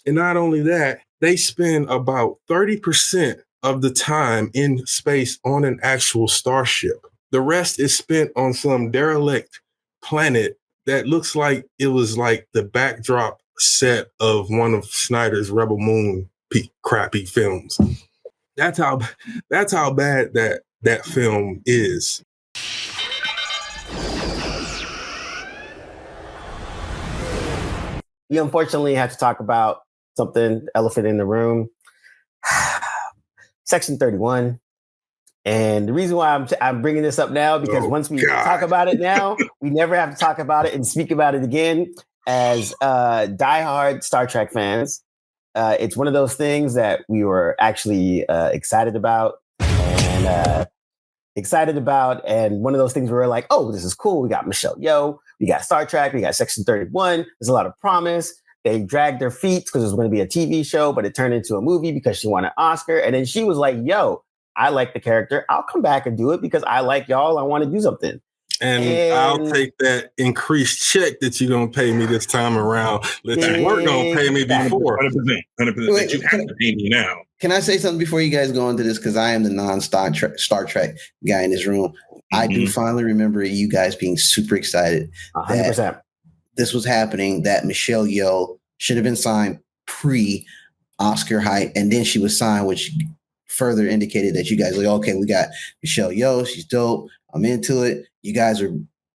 And not only that, they spend about 30% of the time in space on an actual starship. The rest is spent on some derelict planet that looks like it was like the backdrop set of one of Snyder's Rebel Moon crappy films. That's how bad that film is. We unfortunately have to talk about something, elephant in the room. Section 31. And the reason why I'm bringing this up now, because once we talk about it now, we never have to talk about it and speak about it again. As diehard Star Trek fans, it's one of those things that we were actually excited about. And one of those things where we're like, oh, this is cool. We got Michelle Yeoh, we got Star Trek, we got Section 31. There's a lot of promise. They dragged their feet because it was going to be a TV show, but it turned into a movie because she won an Oscar. And then she was like, yo, I like the character. I'll come back and do it because I like y'all. I want to do something. And I'll take that increased check that you're going to pay me this time around that you weren't going to pay me before. 100%. Wait, you have to pay me now. Can I say something before you guys go into this? Because I am the non-Star Trek guy in this room. I do finally remember you guys being super excited 100%. that this was happening, that Michelle Yeoh should have been signed pre-Oscar hype, and then she was signed, which further indicated that you guys were like, okay, we got Michelle Yeoh, she's dope, I'm into it. You guys are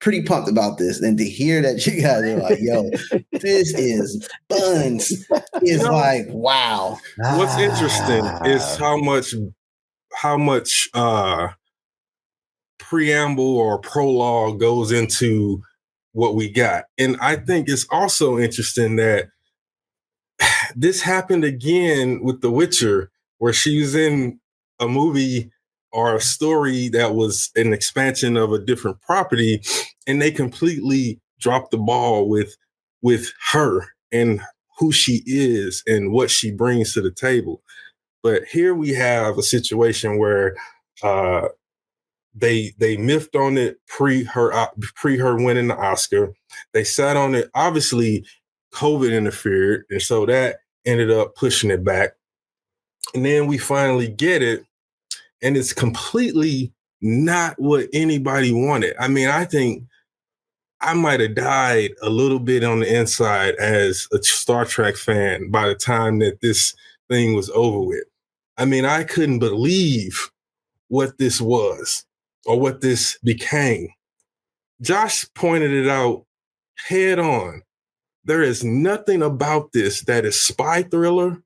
pretty pumped about this. And to hear that you guys are like, yo, this is buns, is like, wow. What's interesting is how much preamble or prologue goes into what we got. And I think it's also interesting that this happened again with The Witcher, where she's in a movie or a story that was an expansion of a different property, and they completely dropped the ball with her and who she is and what she brings to the table. But here we have a situation where they miffed on it pre her winning the Oscar. They sat on it. Obviously, COVID interfered, and so that ended up pushing it back. And then we finally get it, and it's completely not what anybody wanted. I mean, I think I might have died a little bit on the inside as a Star Trek fan by the time that this thing was over with. I mean, I couldn't believe what this was or what this became. Josh pointed it out head on. There is nothing about this that is spy thriller,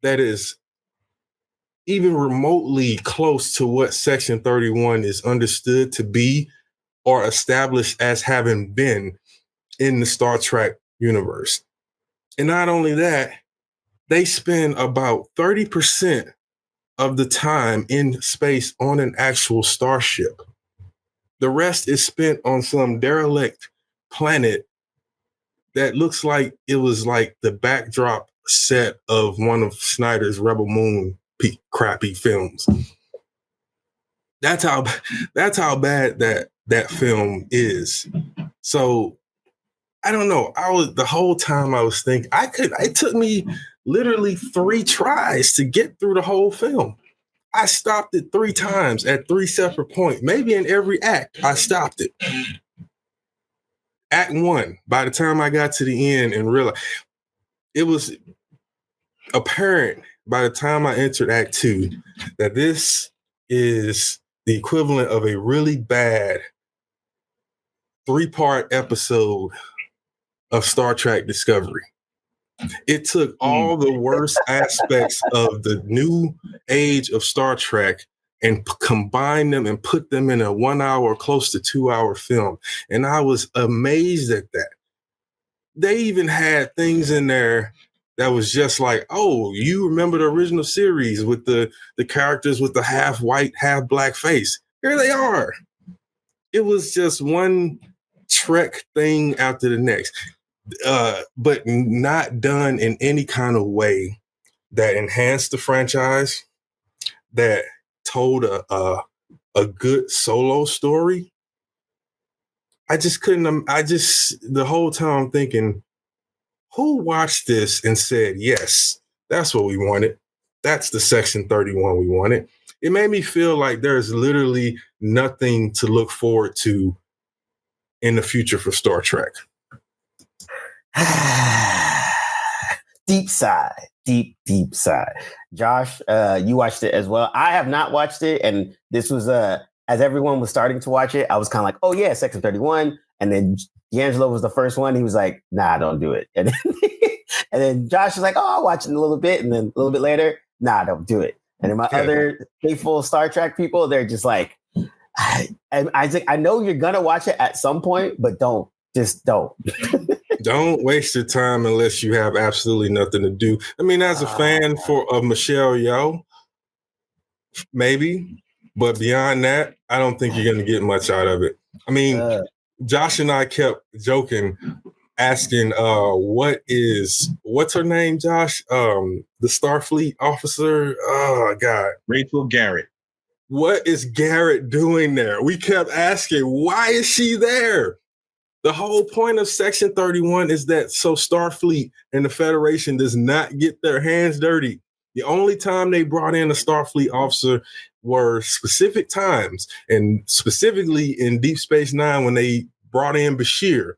that is even remotely close to what Section 31 is understood to be or established as having been in the Star Trek universe. And not only that, they spend about 30% of the time in space on an actual starship. The rest is spent on some derelict planet that looks like it was like the backdrop set of one of Snyder's Rebel Moon crappy films. That's how bad that film is. So I don't know. The whole time I was thinking it took me literally 3 tries to get through the whole film. I stopped it 3 times at 3 separate points. Maybe in every act, I stopped it. Act 1, by the time I got to the end and realized, it was apparent by the time I entered Act 2 that this is the equivalent of a really bad 3-part episode of Star Trek Discovery. It took all the worst aspects of the new age of Star Trek and combined them and put them in a 1 hour, close to 2 hour film. And I was amazed at that. They even had things in there that was just like, oh, you remember the original series with the characters with the half white, half black face. Here they are. It was just one Trek thing after the next, but not done in any kind of way that enhanced the franchise, that told a good solo story. I just couldn't. The whole time I'm thinking, who watched this and said, yes, that's what we wanted. That's the Section 31 we wanted. It made me feel like there's literally nothing to look forward to in the future for Star Trek. Deep sigh. Deep sigh. Josh, you watched it as well. I have not watched it. And this was, as everyone was starting to watch it, I was kind of like, oh yeah, Section 31. And then D'Angelo was the first one. He was like, nah, don't do it. And then Josh was like, oh, I'll watch it in a little bit. And then a little bit later, nah, don't do it. And then my other faithful Star Trek people, they're just like, I know you're going to watch it at some point, but don't. Just don't. Don't waste your time unless you have absolutely nothing to do. I mean, as a fan of Michelle Yeoh, maybe. But beyond that, I don't think you're going to get much out of it. I mean, Josh and I kept joking, asking, what's her name, Josh? The Starfleet officer? Oh, God. Rachel Garrett. What is Garrett doing there? We kept asking, why is she there? The whole point of Section 31 is that so Starfleet and the Federation does not get their hands dirty. The only time they brought in a Starfleet officer were specific times, and specifically in Deep Space Nine when they brought in Bashir.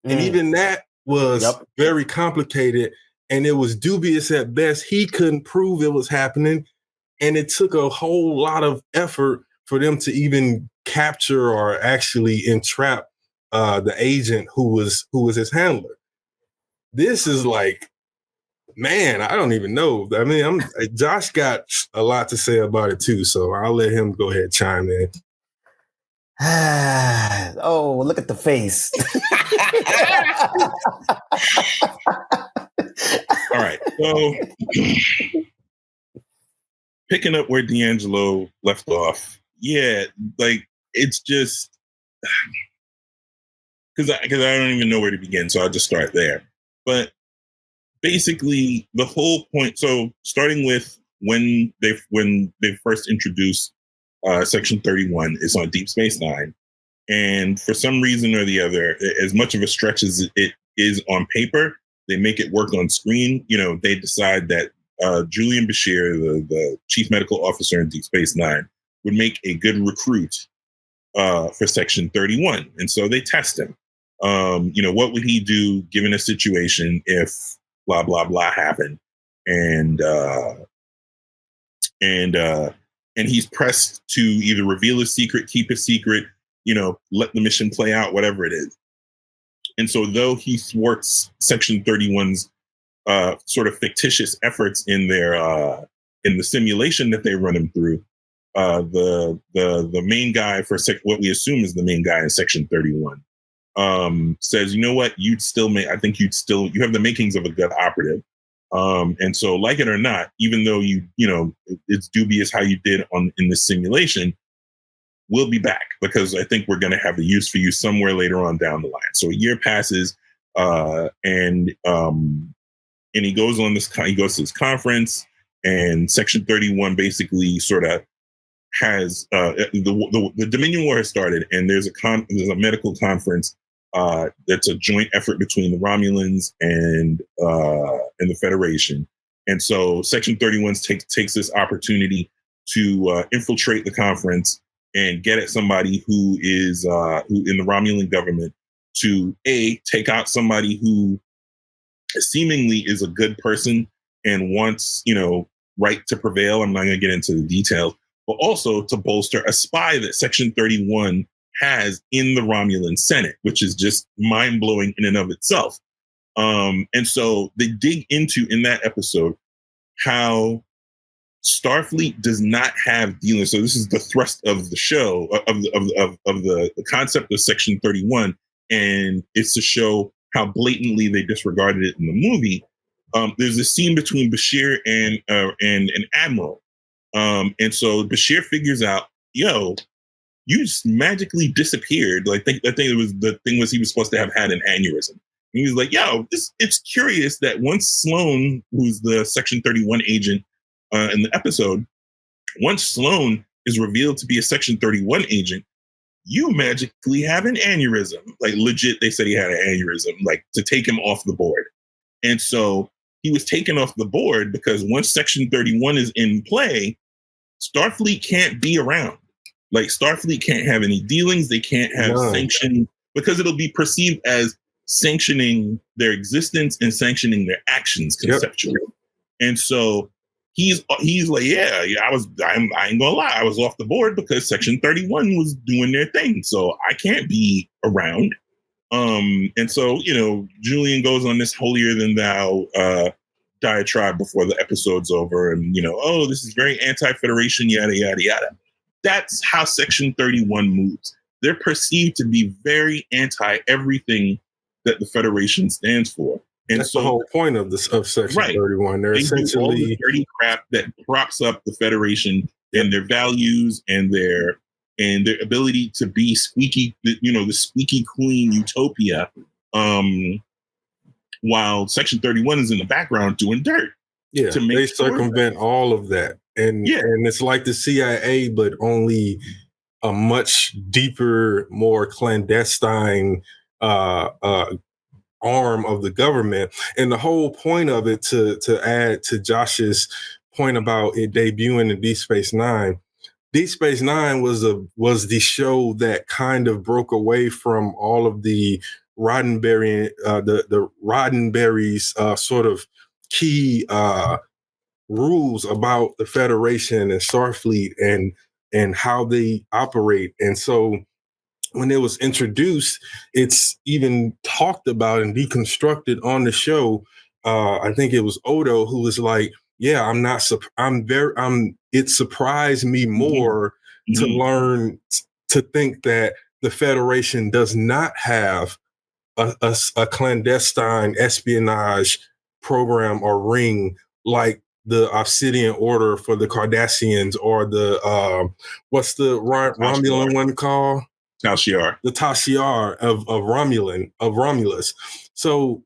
And even that was very complicated, and it was dubious at best. He couldn't prove it was happening, and it took a whole lot of effort for them to even capture or actually entrap the agent who was his handler. This is like, man, I don't even know. I mean, Josh got a lot to say about it too, so I'll let him go ahead and chime in. Oh, look at the face. All right, so picking up where D'Angelo left off, yeah, like it's just because I don't even know where to begin, so I'll just start there. But basically, the whole point. So starting with when they first introduced Section 31 is on Deep Space Nine, and for some reason or the other, as much of a stretch as it is on paper, they make it work on screen. You know, they decide that Julian Bashir, the chief medical officer in Deep Space Nine, would make a good recruit for Section 31, and so they test him. You know, what would he do given a situation if blah blah blah happened, and he's pressed to either reveal a secret, keep a secret, you know, let the mission play out, whatever it is. And so, though he thwarts Section 31's sort of fictitious efforts in their in the simulation that they run him through, the main guy for what we assume is the main guy in Section 31. Says, you know what, you have the makings of a good operative. And so, like it or not, even though you know, it's dubious how you did in this simulation, we'll be back because I think we're going to have the use for you somewhere later on down the line. So a year passes, and he goes to this conference, and Section 31 basically sort of has the Dominion War has started, and there's a medical conference that's a joint effort between the Romulans and the Federation. And so Section 31 takes this opportunity to infiltrate the conference and get at somebody who is who in the Romulan government to take out somebody who seemingly is a good person and wants, you know, right to prevail. I'm not going to get into the details, but also to bolster a spy that Section 31 has in the Romulan Senate, which is just mind blowing in and of itself. And so they dig into in that episode how Starfleet does not have dealings. So this is the thrust of the show, of the concept of Section 31, and it's to show how blatantly they disregarded it in the movie. There's a scene between Bashir and an admiral, and so Bashir figures out, yo, you just magically disappeared. Like the thing was he was supposed to have had an aneurysm. And he was like, yo, it's curious that once Sloan, who's the Section 31 agent in the episode, once Sloan is revealed to be a Section 31 agent, you magically have an aneurysm. Like legit, they said he had an aneurysm, like to take him off the board. And so he was taken off the board because once Section 31 is in play, Starfleet can't be around. Like, Starfleet can't have any dealings. They can't have sanction, because it'll be perceived as sanctioning their existence and sanctioning their actions conceptually. Yep. And so he's like, yeah, I ain't gonna lie, I was off the board because Section 31 was doing their thing, so I can't be around. And so, Julian goes on this holier than thou diatribe before the episode's over, and oh, this is very anti-Federation, yada yada yada. That's how Section 31 moves. They're perceived to be very anti everything that the Federation stands for. And that's the whole point of Section 31. They're essentially all the dirty crap that props up the Federation and their values and their ability to be squeaky, the squeaky clean utopia, while Section 31 is in the background doing dirt. Yeah, they circumvent all of that. And it's like the CIA, but only a much deeper, more clandestine arm of the government. And the whole point of it, to add to Josh's point about it debuting in Deep Space Nine, Deep Space Nine was the show that kind of broke away from all of the Roddenberry, the Roddenberry's sort of key rules about the Federation and Starfleet and how they operate. And so when it was introduced, it's even talked about and deconstructed on the show. I think it was Odo who was like, yeah, it surprised me more to learn to think that the Federation does not have a clandestine espionage program or ring like the Obsidian Order for the Cardassians, or the what's the Romulan one called? Tal Shiar. The Tal Shiar of Romulus. So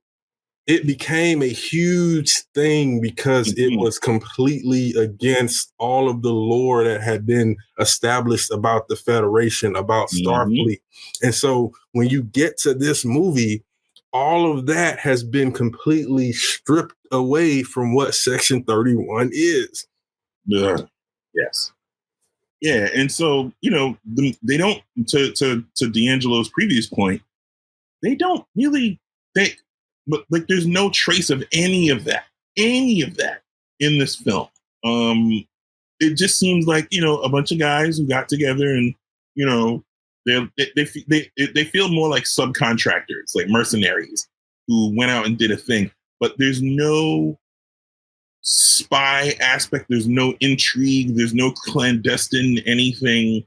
it became a huge thing because it was completely against all of the lore that had been established about the Federation, about Starfleet. And so when you get to this movie, all of that has been completely stripped away from what Section 31 is. Yes. Yeah, and so, they don't, to D'Angelo's previous point, they don't really think, but like, there's no trace of any of that in this film. It just seems like, a bunch of guys who got together and, they feel more like subcontractors, like mercenaries who went out and did a thing, but there's no spy aspect, there's no intrigue, there's no clandestine anything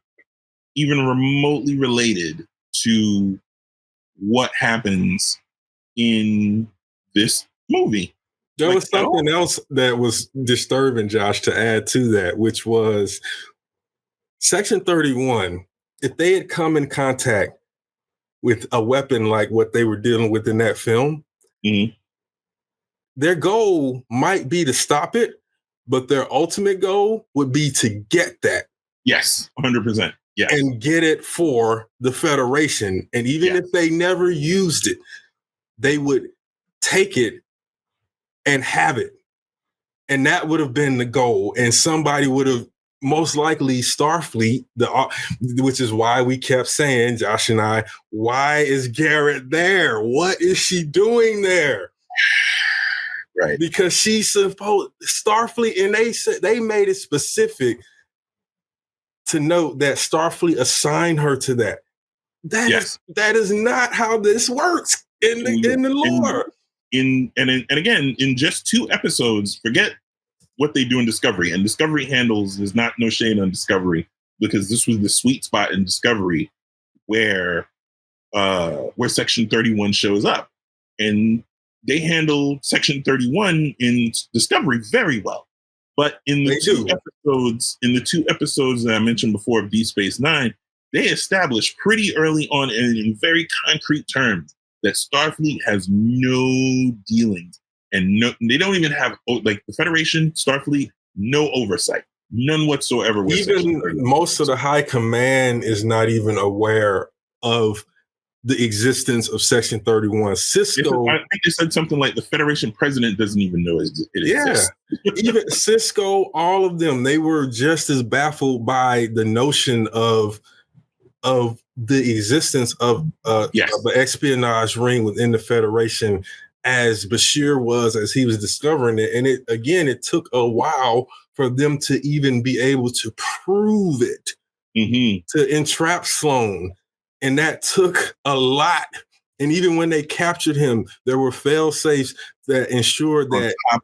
even remotely related to what happens in this movie. There was something else that was disturbing, Josh, to add to that, which was Section 31. If they had come in contact with a weapon like what they were dealing with in that film, their goal might be to stop it, but their ultimate goal would be to get that. Yes, 100%. Yes. And get it for the Federation. And even if they never used it, they would take it and have it. And that would have been the goal. And somebody would have, most likely Starfleet, which is why we kept saying, Josh and I, why is Garrett there? What is she doing there? Right. Because she's supposed Starfleet, and they made it specific to note that Starfleet assigned her to that. That is not how this works in the lore. And again, in just 2 episodes, forget what they do in Discovery. And Discovery handles, there's no shade on Discovery, because this was the sweet spot in Discovery where Section 31 shows up. And they handle Section 31 in Discovery very well. But in the two episodes that I mentioned before of Deep Space Nine, they established pretty early on and in very concrete terms that Starfleet has no dealings, and they don't even have, like, the Federation, Starfleet, no oversight, none whatsoever. Even most of the high command is not even aware of the existence of Section 31. Cisco, I think they said something like the Federation president doesn't even know it exists. Even Cisco, all of them, they were just as baffled by the notion of the existence of an espionage ring within the Federation as Bashir was, as he was discovering it. And it took a while for them to even be able to prove it, to entrap Sloan. And that took a lot. And even when they captured him, there were fail-safes that ensured that on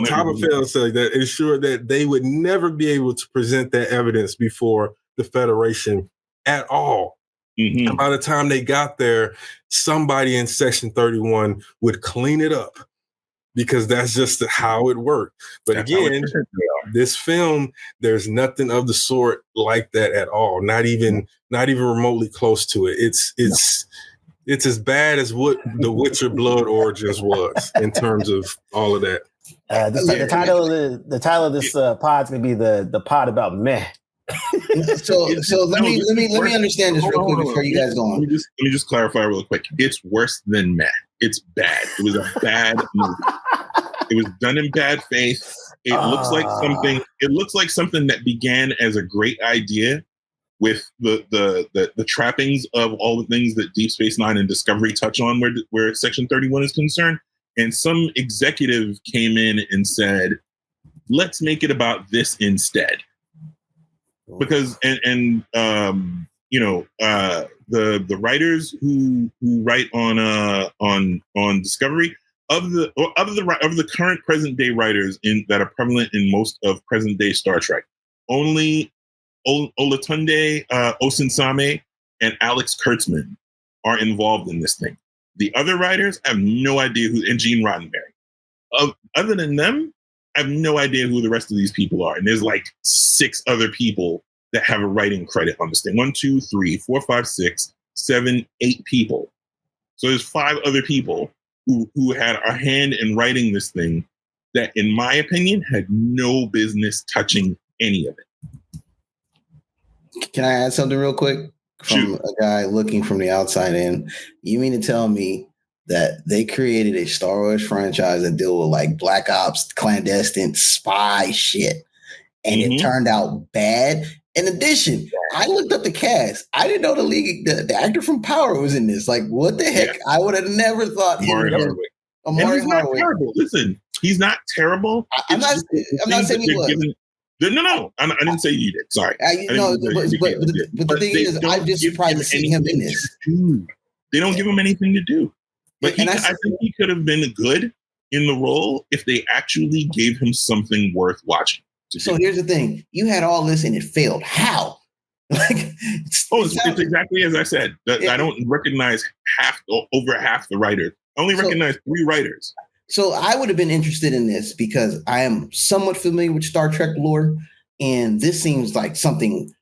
top of fail-safes that ensured that they would never be able to present that evidence before the Federation at all. And by the time they got there, somebody in Section 31 would clean it up, because that's just how it worked. But again, this film, there's nothing of the sort like that at all. Not even remotely close to it. It's as bad as what The Witcher Blood Origins was in terms of all of that. The title of this pod's gonna be the pod about meh. So let me understand this real quick before you guys go on. Let me just clarify real quick. It's worse than meh. It's bad. It was a bad movie. It was done in bad faith. It looks like something that began as a great idea with the trappings of all the things that Deep Space Nine and Discovery touch on where Section 31 is concerned. And some executive came in and said, let's make it about this instead. Because the writers who write on Discovery, of the current present day writers that are prevalent in most of present day Star Trek, only Olatunde Osunsame and Alex Kurtzman are involved in this thing. The other writers, I have no idea who, and Gene Roddenberry. Other than them, I have no idea who the rest of these people are. And there's like 6 other people that have a writing credit on this thing. 1, 2, 3, 4, 5, 6, 7, 8 people. So there's 5 other people who had a hand in writing this thing that, in my opinion, had no business touching any of it. Can I add something real quick? From a guy looking from the outside in, you mean to tell me that they created a Star Wars franchise that deal with like Black Ops, clandestine spy shit, and it turned out bad? In addition, I looked up the cast. I didn't know the actor from Power was in this. Like, what the heck? I would have never thought Amari Hardwick. Terrible. Listen, he's not terrible. I'm not saying he was. No, I didn't say you did. Sorry. But the thing is, I'm just surprised to see him in this. They don't give him anything to do. But I think he could have been good in the role if they actually gave him something worth watching. So here's the thing. You had all this and it failed. How? It's exactly as I said. I don't recognize over half the writers. I only recognize 3 writers. So I would have been interested in this because I am somewhat familiar with Star Trek lore, and this seems like something,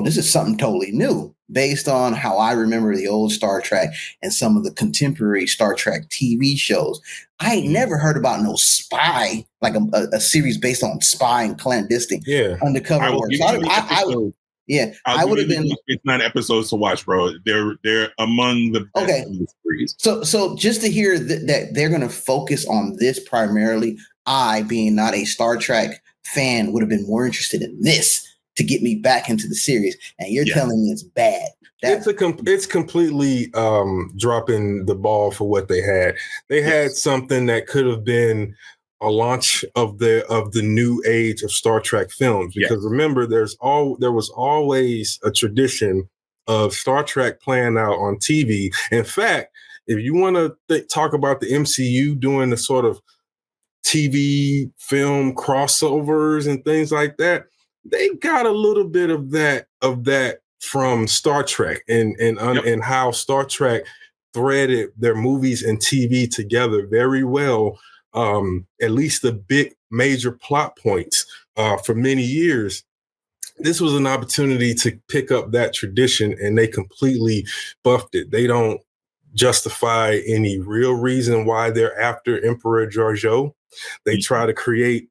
this is something totally new based on how I remember the old Star Trek and some of the contemporary Star Trek TV shows. I ain't never heard about no spy, like a series based on spy and clandestine undercover work. I would have been. It's 9 episodes to watch, bro. They're among the best of the series. So just to hear that they're going to focus on this primarily, I, being not a Star Trek fan, would have been more interested in this to get me back into the series. And you're telling me it's bad. It's completely dropping the ball for what they had. They had something that could have been a launch of the new age of Star Trek films, because remember, there was always a tradition of Star Trek playing out on TV. In fact, if you want to talk about the MCU doing the sort of TV film crossovers and things like that, they got a little bit of that from Star Trek and how Star Trek threaded their movies and TV together very well. At least the big major plot points for many years. This was an opportunity to pick up that tradition, and they completely buffed it. They don't justify any real reason why they're after Emperor Georgiou. They try to create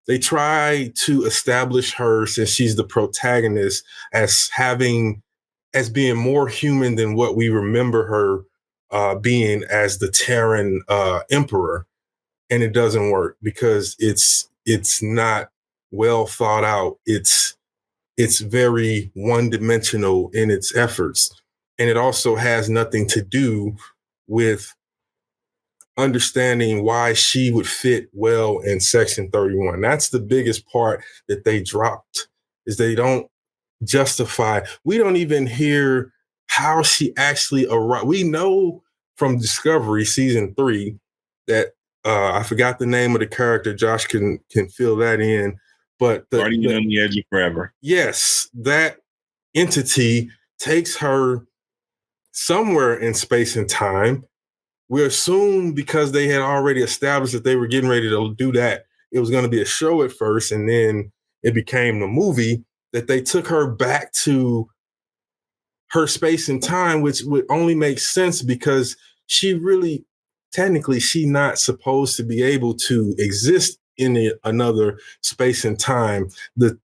they try to establish her, since she's the protagonist, as having as being more human than what we remember her being as the Terran emperor. And it doesn't work because it's not well thought out. It's very one-dimensional in its efforts. And it also has nothing to do with understanding why she would fit well in Section 31. That's the biggest part that they dropped, is they don't justify. We don't even hear how she actually arrived. We know from Discovery season 3 that I forgot the name of the character. Josh can fill that in. But Guardian on the Edge of Forever. Yes, that entity takes her somewhere in space and time. We assume because they had already established that they were getting ready to do that, it was going to be a show at first, and then it became the movie, that they took her back to her space and time, which would only make sense because she really, technically, she's not supposed to be able to exist in another space and time. The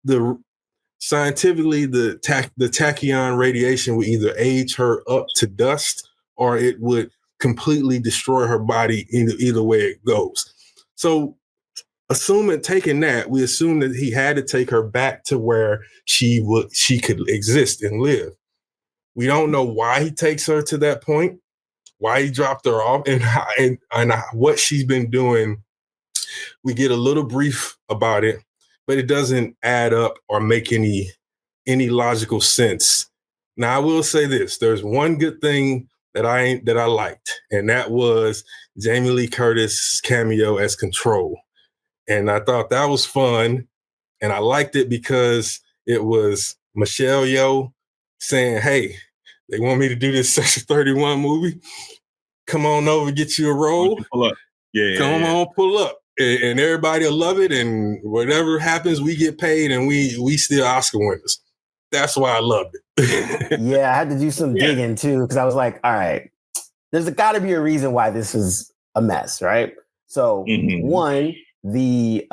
scientifically, the tachyon radiation would either age her up to dust, or it would completely destroy her body either way it goes. So taking that, we assume that he had to take her back to where she could exist and live. We don't know why he takes her to that point, why he dropped her off, and what she's been doing. We get a little brief about it, but it doesn't add up or make any logical sense. Now, I will say this: there's one good thing that I liked, and that was Jamie Lee Curtis' cameo as Control. And I thought that was fun, and I liked it because it was Michelle Yeoh saying, "Hey, they want me to do this Section 31 movie. Come on over, get you a role. Pull up. Come on, pull up. And everybody will love it. And whatever happens, we get paid, and we still Oscar winners." That's why I loved it. Yeah, I had to do some digging too, because I was like, all right, there's got to be a reason why this is a mess, right? So one, the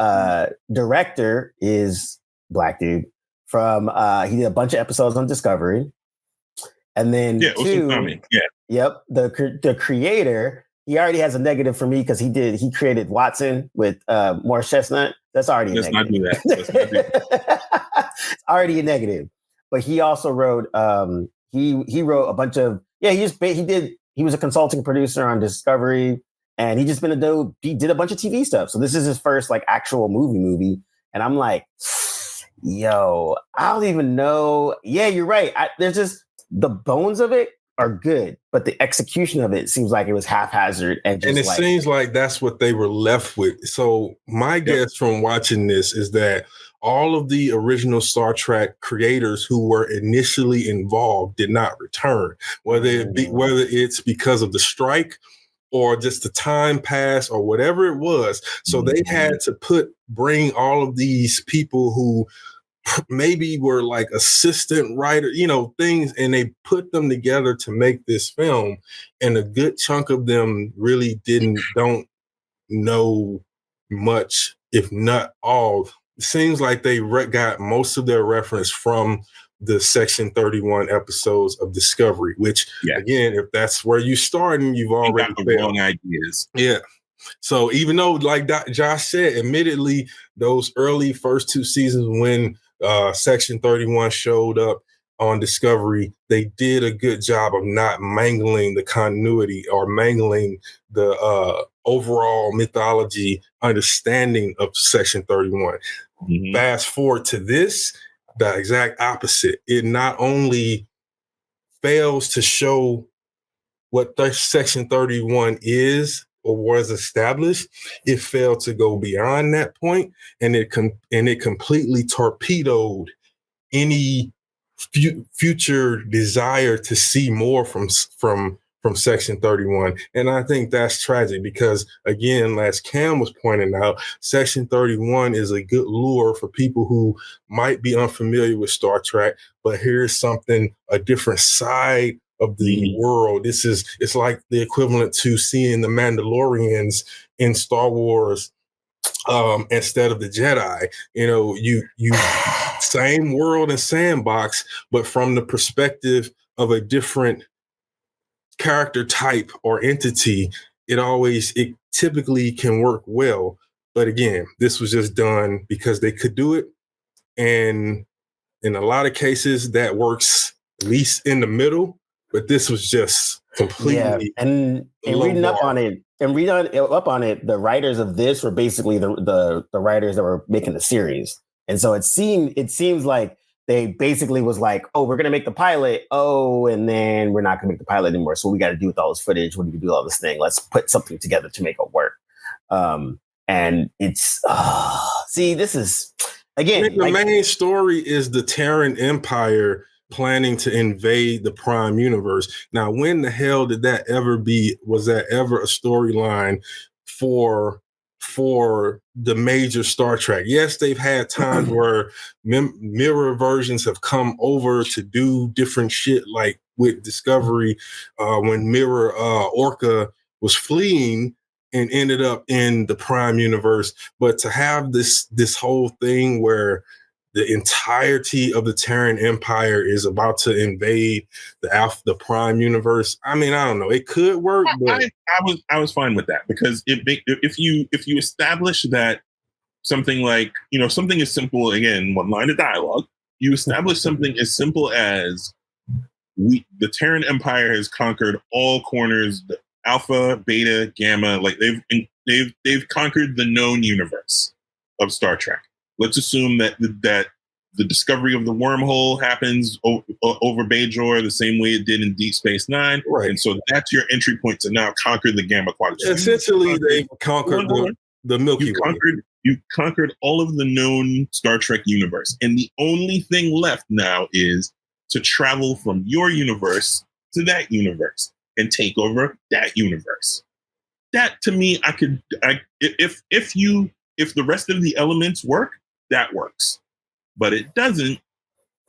director is Black dude from he did a bunch of episodes on Discovery. And then two, the creator, he already has a negative for me because he created Watson with Morris Chestnut. That's already a negative. Let's not do that. It's already a negative. But he also wrote he wrote a bunch of he was a consulting producer on Discovery, and he just been he did a bunch of TV stuff. So this is his first like actual movie. And I'm like, yo, I don't even know. Yeah, you're right. There's just the bones of it are good, but the execution of it seems like it was haphazard. And it seems like that's what they were left with. So my guess from watching this is that all of the original Star Trek creators who were initially involved did not return, whether it's because of the strike or just the time pass or whatever it was. So they had to bring all of these people who maybe were like assistant writer, things, and they put them together to make this film. And a good chunk of them really don't know much, if not all. It seems like they got most of their reference from the Section 31 episodes of Discovery, which again, if that's where you start and you've already got the wrong ideas. Yeah. So even though, like Josh said, admittedly, those early first 2 seasons when Section 31 showed up on Discovery, they did a good job of not mangling the continuity or mangling the overall mythology understanding of Section 31. Fast forward to this, the exact opposite. It not only fails to show what Section 31 is or was established, it failed to go beyond that point, and it completely torpedoed any future desire to see more from Section 31. And I think that's tragic because, again, as Cam was pointing out, Section 31 is a good lure for people who might be unfamiliar with Star Trek, but here's a different side of the world. It's like the equivalent to seeing the Mandalorians in Star Wars instead of the Jedi. You same world and sandbox, but from the perspective of a different character type or entity, it typically can work well. But again, this was just done because they could do it. And in a lot of cases, that works at least in the middle. But this was just completely. Yeah, and reading up on it, the writers of this were basically the writers that were making the series. And so it seems like they basically was like, oh, we're going to make the pilot. Oh, and then we're not going to make the pilot anymore. So what we got to do with all this footage? What do we do with all this thing? Let's put something together to make it work. And it's, this is, again. The main story is the Terran Empire planning to invade the Prime Universe. Now, when the hell did that ever was that ever a storyline for the major Star Trek? Yes, they've had times where mirror versions have come over to do different shit, like with Discovery, when Mirror Orca was fleeing and ended up in the Prime Universe. But to have this whole thing where the entirety of the Terran Empire is about to invade the Prime Universe. I mean, I don't know. It could work, but I was fine with that, because if you establish that something like, something as simple, again, one line of dialogue, you establish something as simple as the Terran Empire has conquered all corners, the Alpha, Beta, Gamma, like they've conquered the known universe of Star Trek. Let's assume that the discovery of the wormhole happens over Bajor the same way it did in Deep Space Nine. Right. And so that's your entry point to now conquer the Gamma Quadrant. Essentially, they conquered the Milky Way. You conquered all of the known Star Trek universe. And the only thing left now is to travel from your universe to that universe and take over that universe. That, to me, if the rest of the elements work, that works. But it doesn't,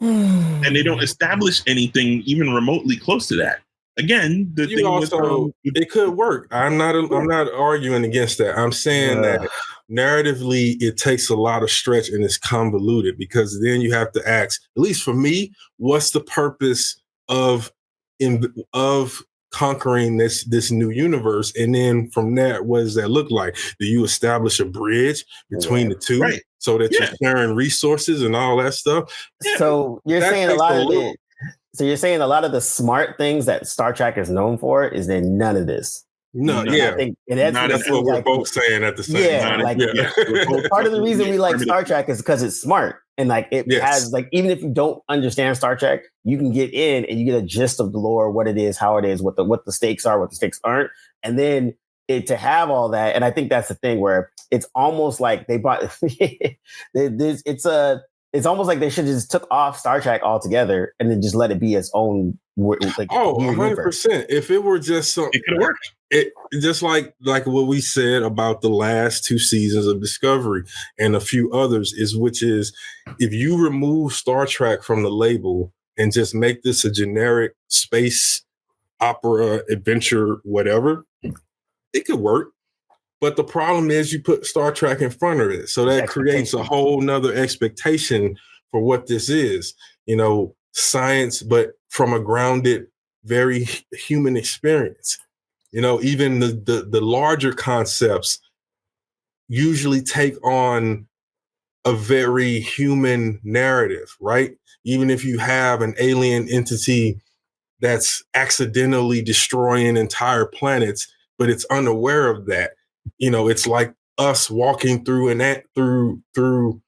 and they don't establish anything even remotely close to that. Again, it could work. I'm not arguing against that. I'm saying that narratively, it takes a lot of stretch and it's convoluted, because then you have to ask, at least for me, what's the purpose of conquering this new universe? And then from there, what does that look like? Do you establish a bridge between the two, right, so that you're sharing resources and all that stuff? So you're saying a lot of the smart things that Star Trek is known for is there none of this. No, yeah, I think, and that's what we're both saying at the same time. Part of the reason we like Star Trek is because it's smart, and like it has, like, even if you don't understand Star Trek, you can get in and you get a gist of the lore, what it is, how it is, what the stakes are, what the stakes aren't, and then to have all that. And I think that's the thing where it's almost like they bought. It's almost like they should just took off Star Trek altogether and then just let it be its own. 100%. If it were just something, it could work. It just like what we said about the last 2 seasons of Discovery and a few others, which is if you remove Star Trek from the label and just make this a generic space opera adventure, whatever, it could work. But the problem is you put Star Trek in front of it. So that creates a whole nother expectation for what this is, science, but from a grounded, very human experience. Even the larger concepts usually take on a very human narrative, right? Even if you have an alien entity that's accidentally destroying entire planets, but it's unaware of that. It's like us walking through through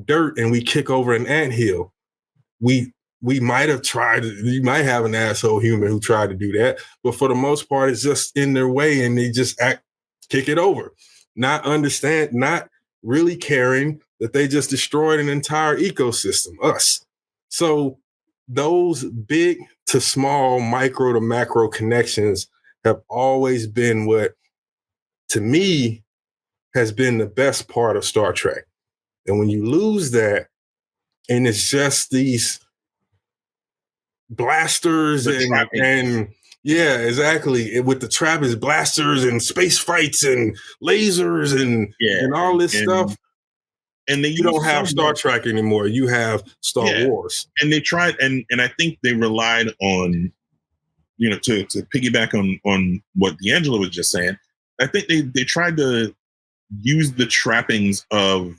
dirt, and we kick over an anthill. We might have tried. You might have an asshole human who tried to do that, but for the most part, it's just in their way, and they just kick it over, not really caring that they just destroyed an entire ecosystem, us. So those big to small, micro to macro connections have always been what, to me, has been the best part of Star Trek. And when you lose that, and it's just these blasters and yeah, exactly. With the trappings, blasters and space fights and lasers and all this stuff. And you don't have Star Trek anymore. You have Star Wars. And they tried, and I think they relied on, to piggyback on what D'Angelo was just saying. I think they tried to use the trappings of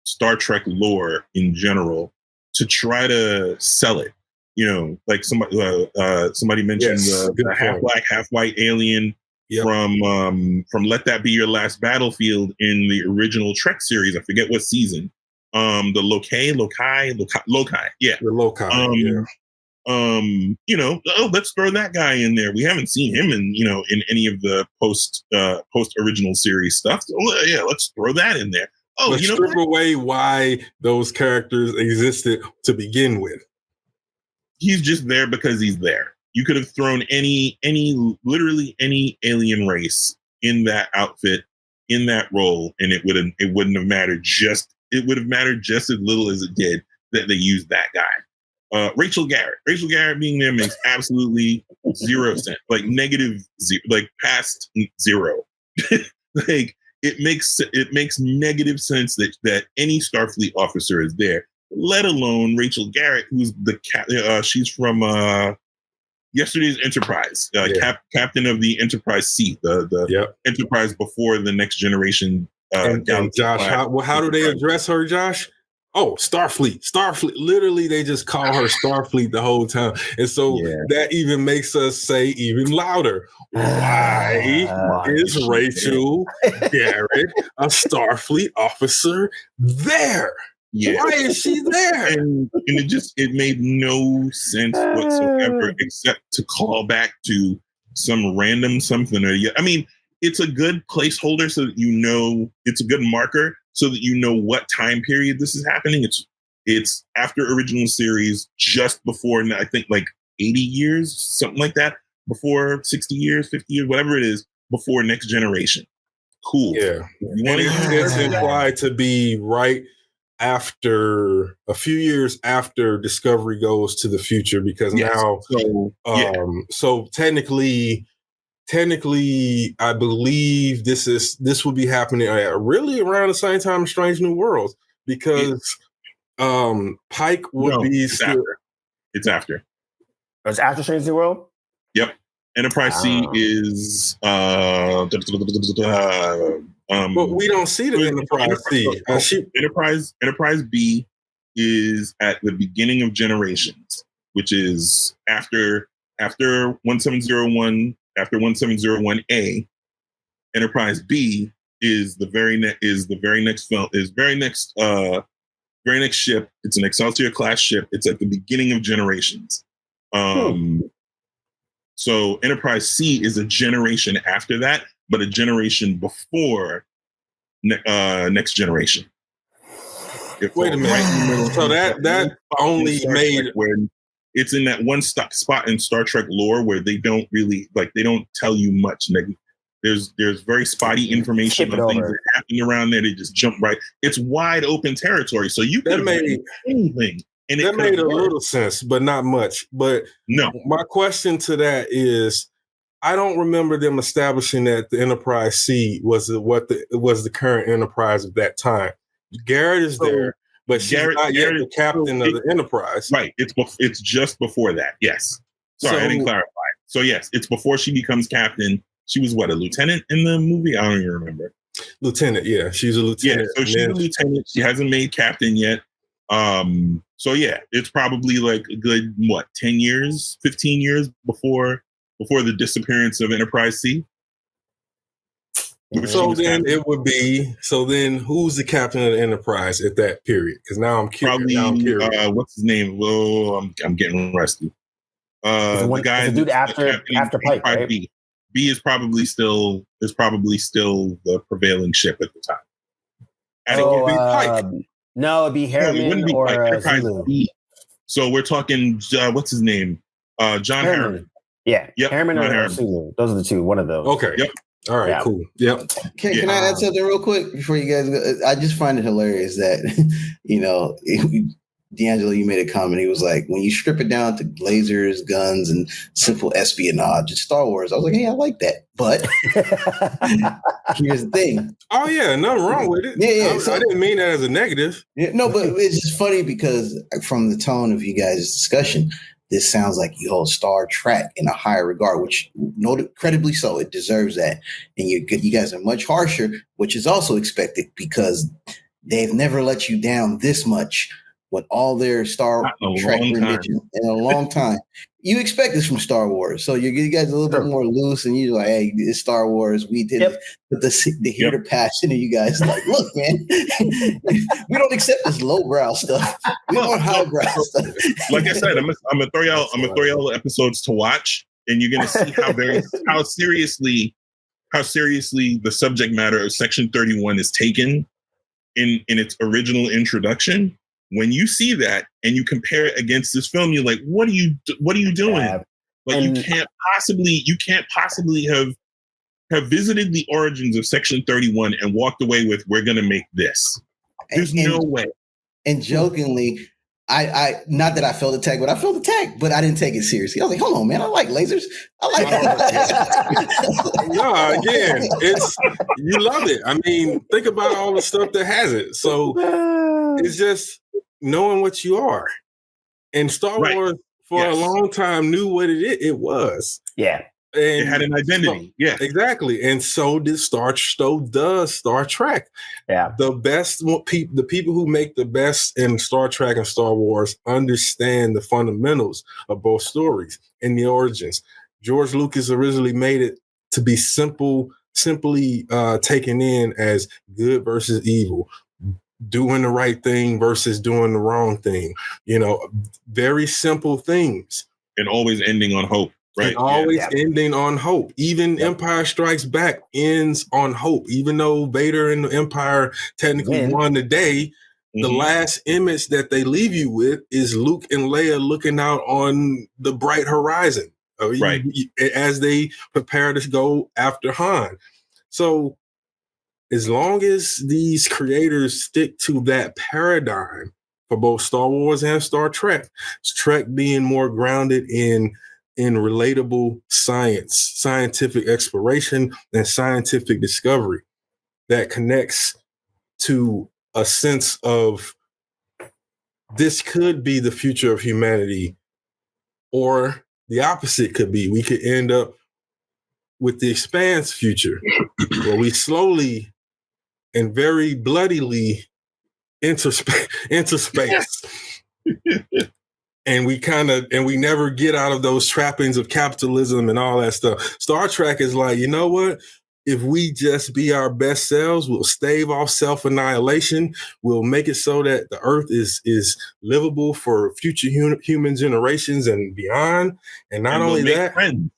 Star Trek lore in general to try to sell it. Like somebody mentioned the half black, half white alien from Let That Be Your Last Battlefield in the original Trek series. I forget what season. The Lokai, yeah, the Lokai, let's throw that guy in there. We haven't seen him in any of the post original series stuff. So, yeah, let's throw that in there. Oh, let's strip away why those characters existed to begin with. He's just there because he's there. You could have thrown literally any alien race in that outfit, in that role, and it wouldn't have mattered. It would have mattered just as little as it did that they used that guy. Rachel Garrett being there makes absolutely zero sense. Like negative zero, like past zero. Like it makes negative sense that any Starfleet officer is there, let alone Rachel Garrett, who's she's from yesterday's Enterprise, captain of the Enterprise C, the Enterprise before the Next Generation. And Josh, how do they address her, Josh? Oh, Starfleet. Literally, they just call her Starfleet the whole time. And so that even makes us say even louder, why is Rachel Garrett a Starfleet officer there? Yeah. Why is she there? And it made no sense whatsoever, except to call back to some random something. I mean, it's a good placeholder so that it's a good marker so that you know what time period this is happening. It's after original series, just before, I think, like 80 years, something like that, before 60 years, 50 years, whatever it is, before Next Generation. Cool. Yeah. And it's implied to be right after a few years after Discovery goes to the future, because now, so technically, I believe this will be happening really around the same time as Strange New Worlds, because Pike would be still. It's after. It's after Strange New World? Yep. Enterprise C is but we don't see the Enterprise C. Enterprise B is at the beginning of Generations, which is after 1701. After 1701A, Enterprise B is the very next ship. It's an Excelsior class ship. It's at the beginning of Generations. So Enterprise C is a generation after that, but a generation before Next Generation. Wait a minute. So that only made where it's in that one spot in Star Trek lore where they don't really they don't tell you much. There's very spotty information on things that happen around there. They just jump right. It's wide open territory, so you could make anything. And that made a little sense, but not much. But no, my question to that is, I don't remember them establishing that the Enterprise C was the current Enterprise of that time. Garrett is there, but she's not yet the captain of the Enterprise. Right. It's just before that. Yes. Sorry, I didn't clarify. So yes, it's before she becomes captain. She was a lieutenant in the movie? I don't even remember. Lieutenant, yeah. She's a lieutenant. Yeah, so she's a lieutenant. She hasn't made captain yet. So yeah, it's probably like a good 10 years, 15 years before the disappearance of Enterprise C. So then who's the captain of the Enterprise at that period? Because now I'm curious. Probably what's his name? Oh, I'm getting rusty. The guy, the dude after Pike, right? B is probably still the prevailing ship at the time. And it would be Pike. No, it'd be Harriman or Enterprise Zulu. B. So we're talking. What's his name? John Harriman. Yeah. Yep. Harriman or Zulu. Those are the two. One of those. Okay. Yep. All right. Cool. Yep. Can I add something real quick before you guys go? I just find it hilarious that D'Angelo, you made a comment. He was like, when you strip it down to lasers, guns, and simple espionage, it's Star Wars. I was like, hey, I like that. But here's the thing. Oh, yeah, nothing wrong with it. Yeah. I didn't mean that as a negative. Yeah, no, but it's just funny because from the tone of you guys' discussion, this sounds like you hold Star Trek in a higher regard, which credibly so. It deserves that. And you guys are much harsher, which is also expected because they've never let you down this much with all their Star Trek renditions in a long time. You expect this from Star Wars. So you guys a little bit more loose and you're like, hey, it's Star Wars. We did it. But the heater passion of you guys like, look, man, we don't accept this lowbrow stuff. We want highbrow stuff. Like I said, I'm gonna throw y'all episodes to watch, and you're gonna see how seriously the subject matter of Section 31 is taken in its original introduction. When you see that and you compare it against this film, you're like, what are you doing? Yeah. Like you can't possibly have visited the origins of Section 31 and walked away with, we're gonna make this. There's no way. And jokingly, I not that I felt attacked, but I felt attacked, but I didn't take it seriously. I was like, hold on, man, I like lasers. I like that. No, again, you love it. I mean, think about all the stuff that has it. So it's just knowing what you are. And Star Wars for a long time knew what it was. Yeah. And it had an identity. Yeah. Exactly. And so does Star Trek. Yeah. The people who make the best in Star Trek and Star Wars understand the fundamentals of both stories and the origins. George Lucas originally made it to be simply taken in as good versus evil, doing the right thing versus doing the wrong thing. You know, very simple things. And always ending on hope. Right. And always ending on hope. Even Empire Strikes Back ends on hope. Even though Vader and the Empire technically won the day, the last image that they leave you with is Luke and Leia looking out on the bright horizon. Right. As they prepare to go after Han. So as long as these creators stick to that paradigm for both Star Wars and Star Trek, Trek being more grounded in relatable science, scientific exploration, and scientific discovery that connects to a sense of this could be the future of humanity, or the opposite could be. We could end up with the Expanse future, where we slowly and very bloodily enter space. And we never get out of those trappings of capitalism and all that stuff. Star Trek is like, you know what? If we just be our best selves, we'll stave off self-annihilation. We'll make it so that the Earth is livable for future human generations and beyond. And not only that, and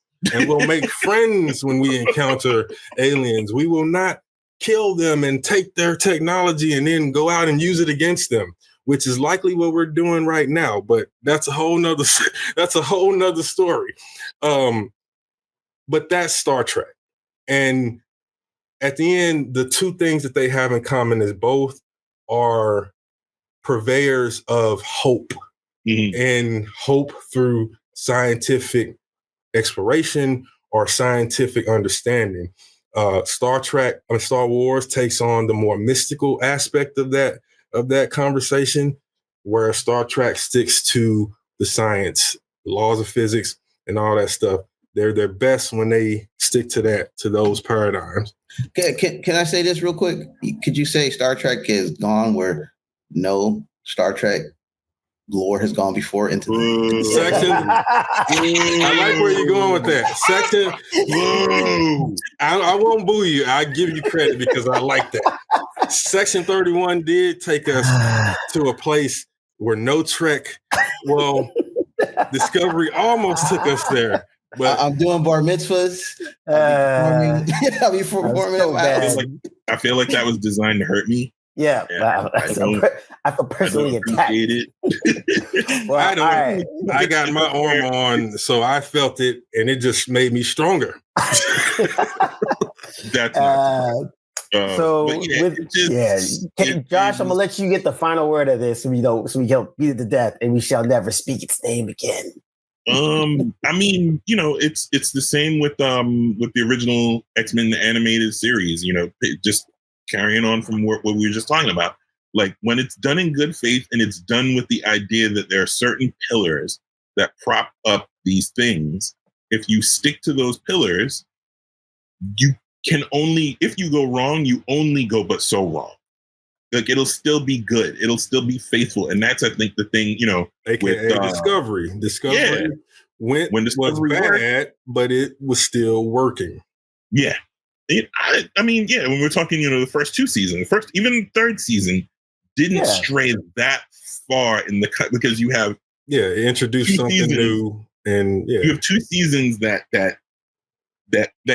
we'll make friends when we encounter aliens. We will not kill them and take their technology and then go out and use it against them, which is likely what we're doing right now. But that's a whole nother story. But that's Star Trek. And at the end, the two things that they have in common is both are purveyors of hope, and hope through scientific exploration or scientific understanding. Star Wars takes on the more mystical aspect of that conversation, where Star Trek sticks to the science, laws of physics, and all that stuff. They're best when they stick to those paradigms. Can I say this real quick? Could you say Star Trek is gone where no Star Trek lore has gone before into the section? I like where you're going with that. Section. I won't boo you. I give you credit because I like that. Section 31 did take us to a place where no Trek, Discovery almost took us there. But I'm doing bar mitzvahs. I feel like that was designed to hurt me. Yeah, I feel personally attacked. Well, I got my arm on, so I felt it, and it just made me stronger. That's Josh, I'm gonna let you get the final word of this, so we can beat it to death, and we shall never speak its name again. I mean, it's the same with the original X-Men animated series. Just carrying on from what we were just talking about. Like, when it's done in good faith and it's done with the idea that there are certain pillars that prop up these things. If you stick to those pillars, you can only, if you go wrong, you only go but so wrong. Like, it'll still be good. It'll still be faithful. And that's, I think, the thing, AKA with Discovery. Discovery when Discovery was bad, worked, but it was still working. Yeah. I mean, when we're talking, the first two seasons, even third season didn't stray that far in the cut, because you have introduce something new, and you have two seasons that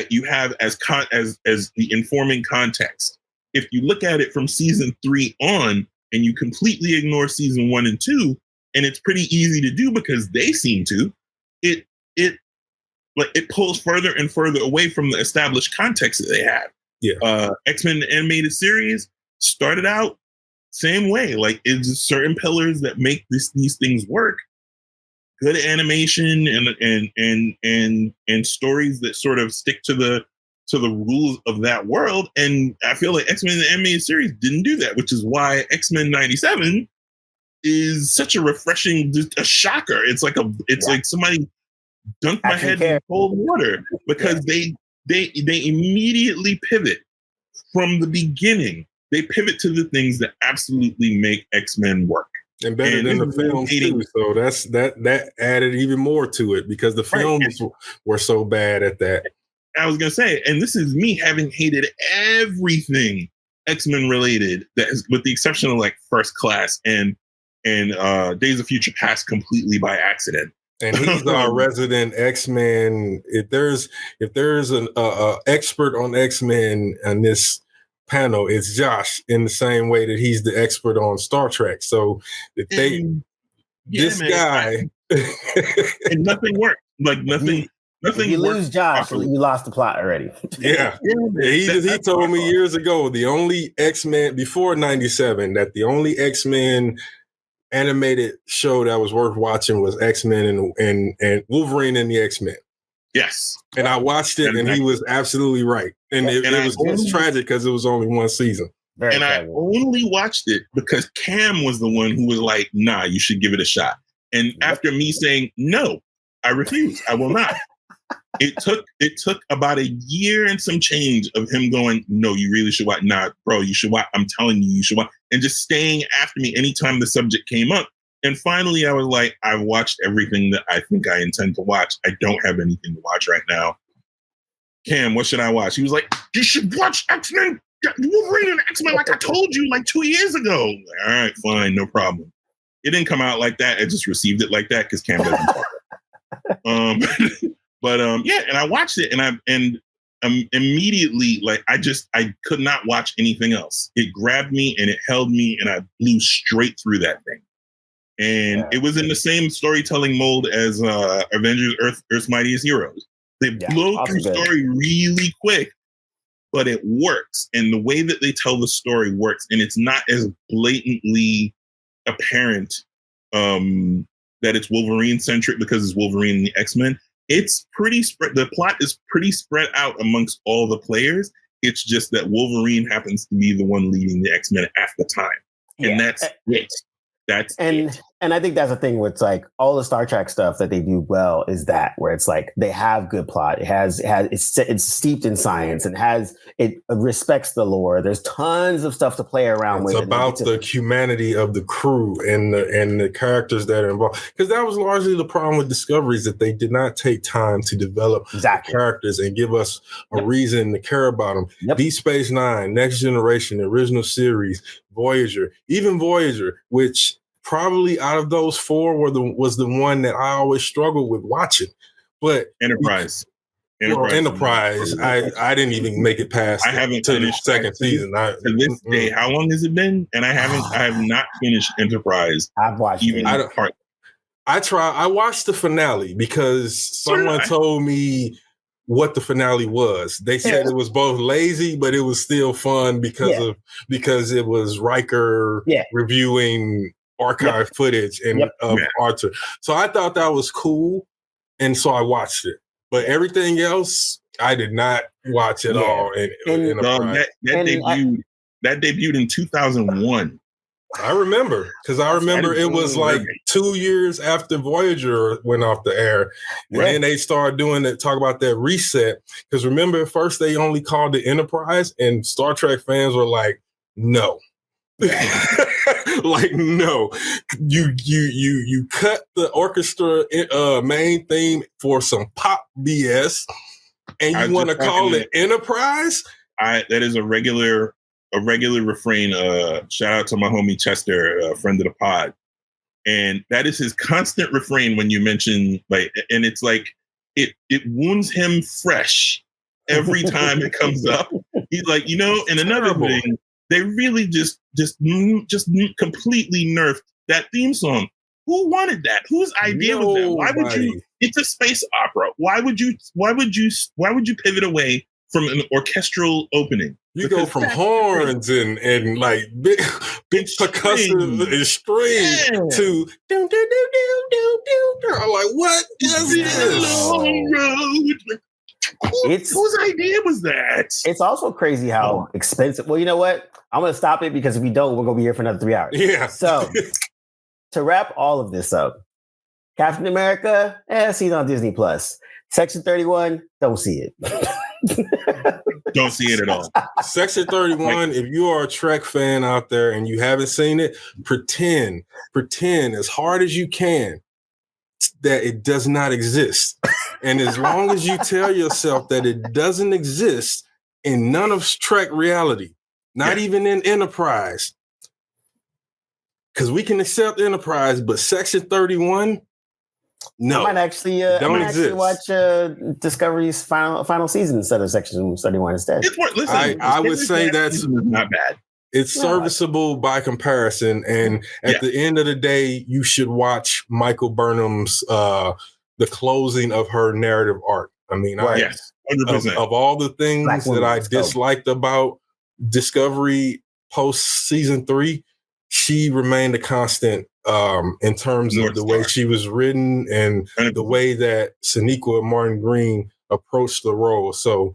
you have as the informing context. If you look at it from season 3 on, and you completely ignore season 1 and 2, and it's pretty easy to do because they seem to, it pulls further and further away from the established context that they have. Yeah. X-Men animated series started out same way. Like, it's certain pillars that make these things work. Good animation and stories that sort of stick to the rules of that world. And I feel like X-Men the animated series didn't do that, which is why X-Men 97 is such a refreshing, just a shocker. It's like like somebody dunked my head in cold water, because they immediately pivot from the beginning. They pivot to the things that absolutely make X-Men work. And better than the films too. So that added even more to it, because the films were so bad at that. I was gonna say, and this is me having hated everything X-Men related, with the exception of like First Class and Days of Future Past completely by accident. And he's our resident X-Men. If there's an expert on X-Men on this panel, it's Josh, in the same way that he's the expert on Star Trek. So if guy and nothing worked. Like nothing. If you lose Josh, properly. You lost the plot already. He told me years ago, the only X-Men before 97, that the only X-Men animated show that was worth watching was X-Men and Wolverine and the X-Men. Yes. And I watched it, and he was absolutely right. And it was just tragic because it was only one season. I only watched it because Cam was the one who was like, nah, you should give it a shot. And after me saying, no, I refuse, I will not. It took about a year and some change of him going, no, you really should watch. Nah, bro, you should watch. I'm telling you, you should watch. And just staying after me anytime the subject came up. And finally, I was like, I've watched everything that I think I intend to watch. I don't have anything to watch right now. Cam, what should I watch? He was like, you should watch X-Men, Wolverine and X-Men, like I told you like 2 years ago. Like, all right, fine, no problem. It didn't come out like that. I just received it like that because Cam doesn't talk. And I watched it, and immediately, like, I could not watch anything else. It grabbed me and it held me, and I blew straight through that thing. And it was in the same storytelling mold as Avengers: Earth's Mightiest Heroes. They blow through story really quick, but it works. And the way that they tell the story works, and it's not as blatantly apparent that it's Wolverine centric because it's Wolverine and the X-Men. It's pretty spread. The plot is pretty spread out amongst all the players. It's just that Wolverine happens to be the one leading the X-Men at the time, and that's it. And I think that's the thing with like all the Star Trek stuff that they do well is that where it's like they have good plot. It's steeped in science and it respects the lore. There's tons of stuff to play around with. It's about the humanity of the crew and the characters that are involved. Because that was largely the problem with Discovery, is that they did not take time to develop the characters and give us a reason to care about them. Deep Space Nine, Next Generation, the original series, Voyager, which probably out of those four was the one that I always struggled with watching. But Enterprise. I didn't even make it past. I haven't finished the second season. To this day, how long has it been? And I have not finished Enterprise. I've watched even it. I watched the finale because someone told me what the finale was. They said it was both lazy, but it was still fun because it was Riker reviewing archive footage of Arthur. So I thought that was cool, and so I watched it. But everything else, I did not watch at all. That debuted in 2001. I remember, because it was like 2 years after Voyager went off the air. And then they started talk about that reset. Because remember, at first they only called it Enterprise, and Star Trek fans were like, no. Like, no. You cut the orchestra main theme for some pop BS, and you want to call it Enterprise? That is a regular refrain. Shout out to my homie Chester, a friend of the pod, and that is his constant refrain when you mention and it's like it wounds him fresh every time it comes up. He's like, and another thing, they really just completely nerfed that theme song. Who wanted that? Whose idea was that? Why would you? It's a space opera. Why would you pivot away from an orchestral opening? You go from horns and like big percussive and strings to do do do do do do. I'm like, what is this? Whose idea was that? It's also crazy how expensive. Well, you know what? I'm going to stop it, because if we don't, we're going to be here for another 3 hours. Yeah. So to wrap all of this up, Captain America, see it on Disney Plus. Section 31, don't see it. Don't see it at all. Section 31, if you are a Trek fan out there and you haven't seen it, pretend as hard as you can that it does not exist. And as long as you tell yourself that it doesn't exist in none of Trek reality, not even in Enterprise, because we can accept Enterprise, but Section 31, no, I might actually watch Discovery's final season instead of Section 31 instead. I would say that's not bad. It's serviceable by comparison, and at the end of the day, you should watch Michael Burnham's the closing of her narrative arc. I mean, 100%. Of all the things that I disliked about Discovery post season 3, she remained a constant in terms of the way she was written and the way that Sonequa Martin Green approached the role. So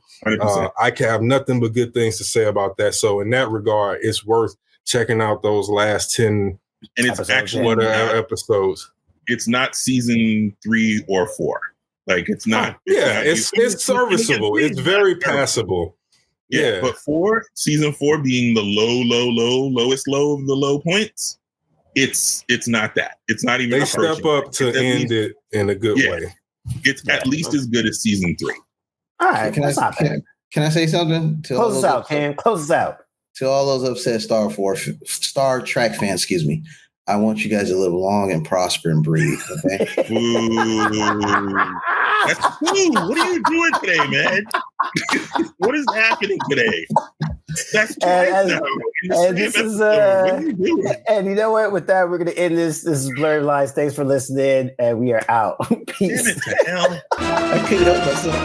I can have nothing but good things to say about that. So in that regard, it's worth checking out those last 10 and it's actually episodes. It's not season 3 or 4. Like it's not. It's serviceable. It's very passable. Yeah, but season 4 being the lowest low of the low points, it's not that. It's not even. They step up to end it in a good way. It's at least as good as season 3. All right, can I say something? Close us out, Cam. Close us out. To all those upset Star Trek fans, excuse me. I want you guys to live long and prosper and breathe. Okay. That's cool. What are you doing today, man? What is happening today? That's and this is and you know what? With that, we're gonna end this. This is Blerdlines. Thanks for listening, and we are out. Peace. Damn it to hell. I couldn't help myself.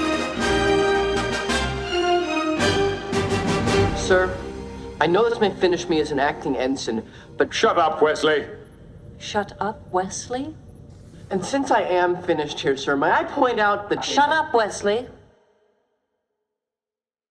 Sir, I know this may finish me as an acting ensign, but shut up, Wesley. Shut up, Wesley? And since I am finished here, sir, may I point out that... Shut up, Wesley.